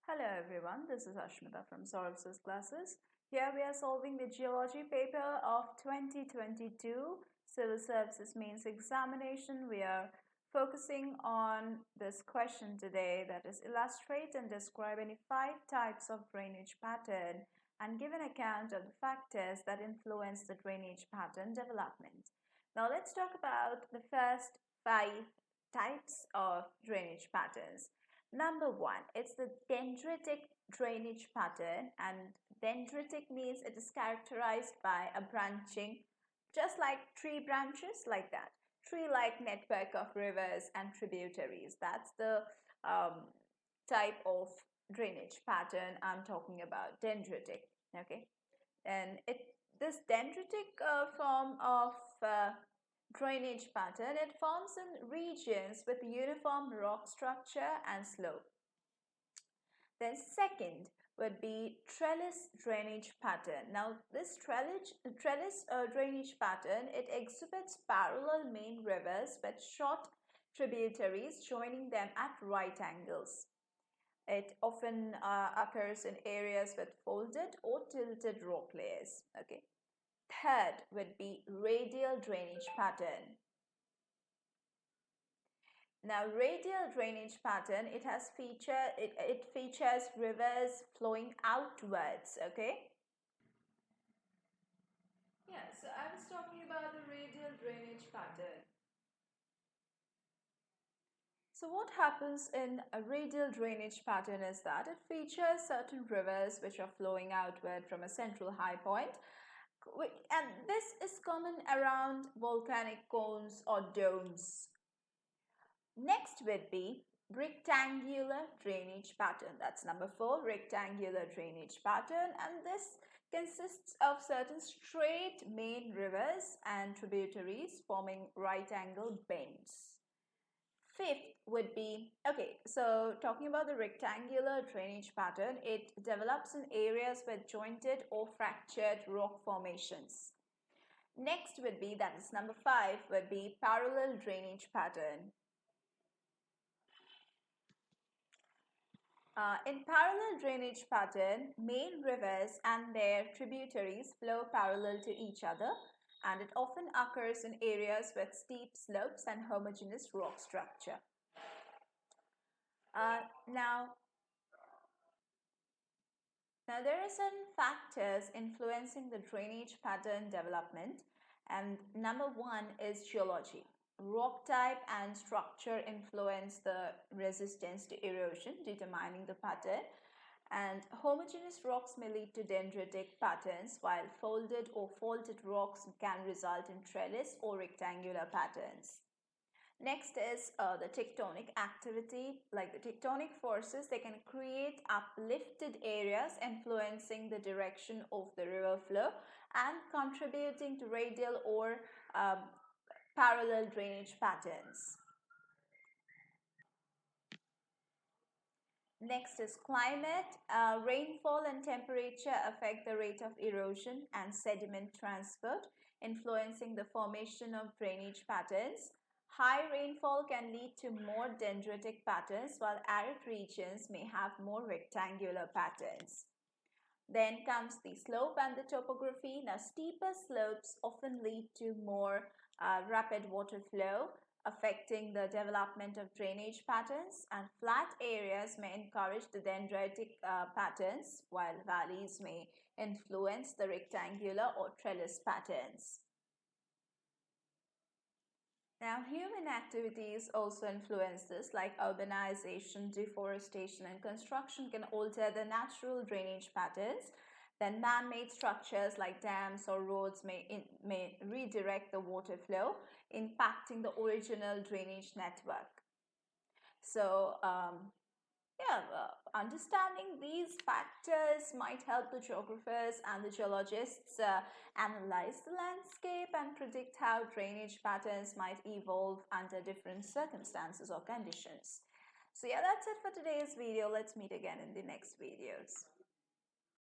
Hello everyone, this is Ashmita from Sourav Sir Classes. Here we are solving the geology paper of 2022 Civil Services Mains Examination. We are focusing on this question today, that is, illustrate and describe any 5 types of drainage pattern and give an account of the factors that influence the drainage pattern development. Now let's talk about the first 5 types of drainage patterns. Number 1, it's the dendritic drainage pattern, and dendritic means it is characterized by a branching, just like tree branches, like that. Tree-like network of rivers and tributaries. That's the type of drainage pattern I'm talking about, dendritic. Okay, and this dendritic form of drainage pattern, it forms in regions with uniform rock structure and slope. Then second would be trellis drainage pattern. Now this trellis drainage pattern, it exhibits parallel main rivers with short tributaries joining them at right angles. It often occurs in areas with folded or tilted rock layers. Okay. Third would be radial drainage pattern. Now radial drainage pattern, it features rivers flowing outwards. Okay. Yeah, so I was talking about the radial drainage pattern. So what happens in a radial drainage pattern is that it features certain rivers which are flowing outward from a central high point, and this is common around volcanic cones or domes. Next would be rectangular drainage pattern. That's number 4, rectangular drainage pattern, and this consists of certain straight main rivers and tributaries forming right angle bends. Fifth would be, okay, so talking about the rectangular drainage pattern, it develops in areas with jointed or fractured rock formations. Next would be, that is number 5, would be parallel drainage pattern. In parallel drainage pattern, main rivers and their tributaries flow parallel to each other, and it often occurs in areas with steep slopes and homogeneous rock structure. Now there are certain factors influencing the drainage pattern development, and number 1 is geology. Rock type and structure influence the resistance to erosion, determining the pattern. And homogeneous rocks may lead to dendritic patterns, while folded or faulted rocks can result in trellis or rectangular patterns. Next is the tectonic activity. Like the tectonic forces, they can create uplifted areas influencing the direction of the river flow and contributing to radial or parallel drainage patterns. Next is climate. Rainfall and temperature affect the rate of erosion and sediment transport, influencing the formation of drainage patterns. High rainfall can lead to more dendritic patterns, while arid regions may have more rectangular patterns. Then comes the slope and the topography. Now, steeper slopes often lead to more rapid water flow, affecting the development of drainage patterns, and flat areas may encourage the dendritic patterns, while valleys may influence the rectangular or trellis patterns. Now, human activities also influence this, like urbanization, deforestation, and construction can alter the natural drainage patterns. Then man-made structures like dams or roads may redirect the water flow, impacting the original drainage network. So, understanding these factors might help the geographers and the geologists analyze the landscape and predict how drainage patterns might evolve under different circumstances or conditions. So yeah, that's it for today's video. Let's meet again in the next videos.